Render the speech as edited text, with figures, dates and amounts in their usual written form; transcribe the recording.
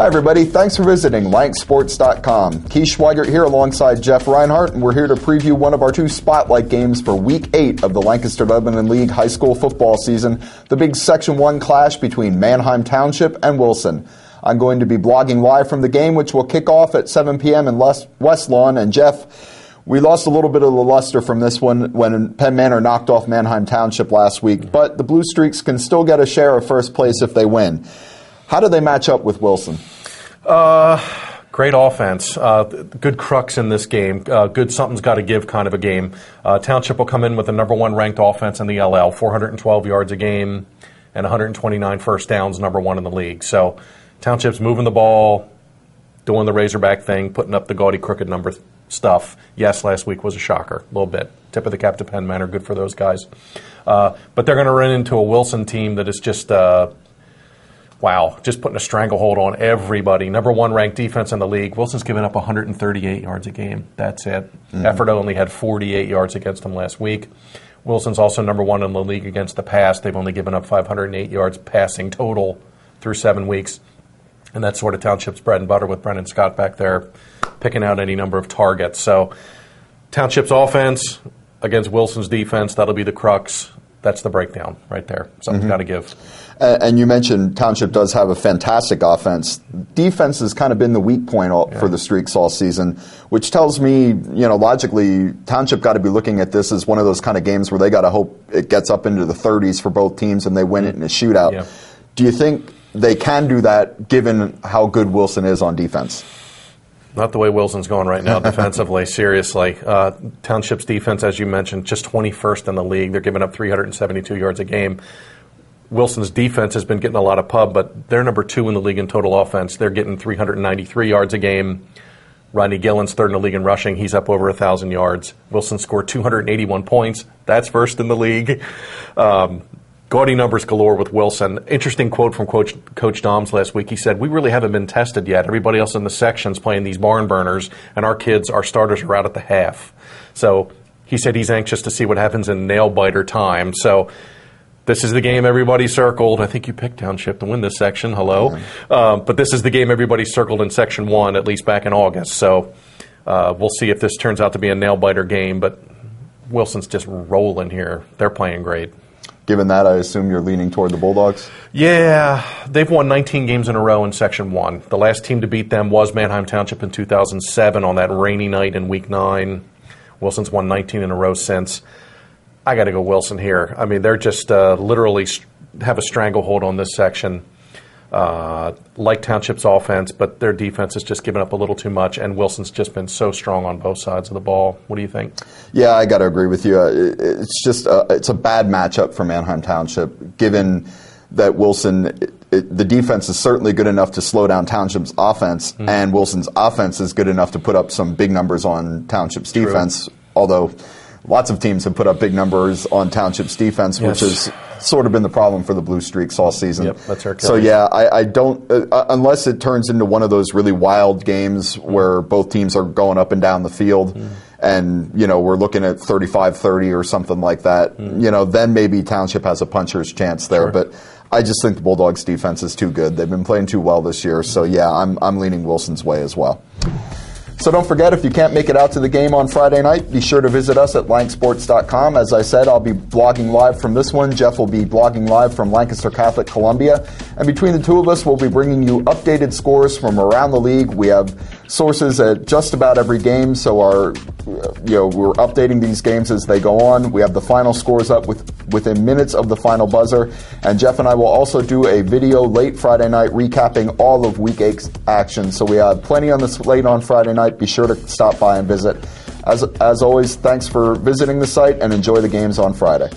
Hi, everybody. Thanks for visiting LankSports.com. Keith Schweigert here alongside Jeff Reinhart, and we're here to preview one of our two spotlight games for Week 8 of the Lancaster-Lebanon League high school football season, the big Section 1 clash between Manheim Township and Wilson. I'm going to be blogging live from the game, which will kick off at 7 p.m. in West Lawn. And Jeff, we lost a little bit of the luster from this one when Penn Manor knocked off Manheim Township last week, but the Blue Streaks can still get a share of first place if they win. How do they match up with Wilson? Great offense. Good crux in this game. Good something's got to give kind of a game. Township will come in with the number one ranked offense in the LL, 412 yards a game and 129 first downs, number one in the league. So Township's moving the ball, doing the Razorback thing, putting up the gaudy crooked number stuff. Yes, last week was a shocker, a little bit. Tip of the cap to Penn Manor, good for those guys. But they're going to run into a Wilson team that is just... wow, just putting a stranglehold on everybody. Number one ranked defense in the league. Wilson's given up 138 yards a game. That's it. Effort only had 48 yards against them last week. Wilson's also number one in the league against the pass. They've only given up 508 yards passing total through 7 weeks. And that's sort of Township's bread and butter with Brendan Scott back there picking out any number of targets. So Township's offense against Wilson's defense, that'll be the crux. That's the breakdown right there. Something's got to give. And you mentioned Township does have a fantastic offense. Defense has kind of been the weak point for the Streaks all season, which tells me, logically, Township got to be looking at this as one of those kind of games where they got to hope it gets up into the 30s for both teams and they win it in a shootout. Yeah. Do you think they can do that given how good Wilson is on defense? Not the way Wilson's going right now defensively, seriously. Township's defense, as you mentioned, just 21st in the league. They're giving up 372 yards a game. Wilson's defense has been getting a lot of pub, but they're number 2 in the league in total offense. They're getting 393 yards a game. Rodney Gillen's third in the league in rushing. He's up over 1,000 yards. Wilson scored 281 points. That's first in the league. Gaudy numbers galore with Wilson. Interesting quote from Coach Doms last week. He said, "We really haven't been tested yet. Everybody else in the section's playing these barn burners, and our starters are out at the half." So he said he's anxious to see what happens in nail-biter time. So this is the game everybody circled. I think you picked Township to win this section. Hello. But this is the game everybody circled in Section 1, at least back in August. So we'll see if this turns out to be a nail-biter game. But Wilson's just rolling here. They're playing great. Given that, I assume you're leaning toward the Bulldogs? Yeah. They've won 19 games in a row in Section 1. The last team to beat them was Manheim Township in 2007 on that rainy night in Week 9. Wilson's won 19 in a row since. I got to go Wilson here. I mean, they're just literally have a stranglehold on this section. Like Township's offense, but their defense has just given up a little too much, and Wilson's just been so strong on both sides of the ball. What do you think? Yeah, I got to agree with you. It's just it's a bad matchup for Manheim Township, given that Wilson, the defense is certainly good enough to slow down Township's offense, and Wilson's offense is good enough to put up some big numbers on Township's defense, although lots of teams have put up big numbers on Township's defense, which has sort of been the problem for the Blue Streaks all season. Yep, that's our case. So, yeah, I don't unless it turns into one of those really wild games where both teams are going up and down the field and, we're looking at 35-30 or something like that, then maybe Township has a puncher's chance there. Sure. But I just think the Bulldogs' defense is too good. They've been playing too well this year. So, yeah, I'm leaning Wilson's way as well. So don't forget, if you can't make it out to the game on Friday night, be sure to visit us at LankSports.com. As I said, I'll be blogging live from this one. Jeff will be blogging live from Lancaster Catholic Columbia. And between the two of us, we'll be bringing you updated scores from around the league. We have sources at just about every game, so we're updating these games as they go on. We have the final scores up within minutes of the final buzzer. And Jeff and I will also do a video late Friday night recapping all of Week 8 action. So we have plenty on the slate on Friday night. Be sure to stop by and visit. As always, thanks for visiting the site and enjoy the games on Friday.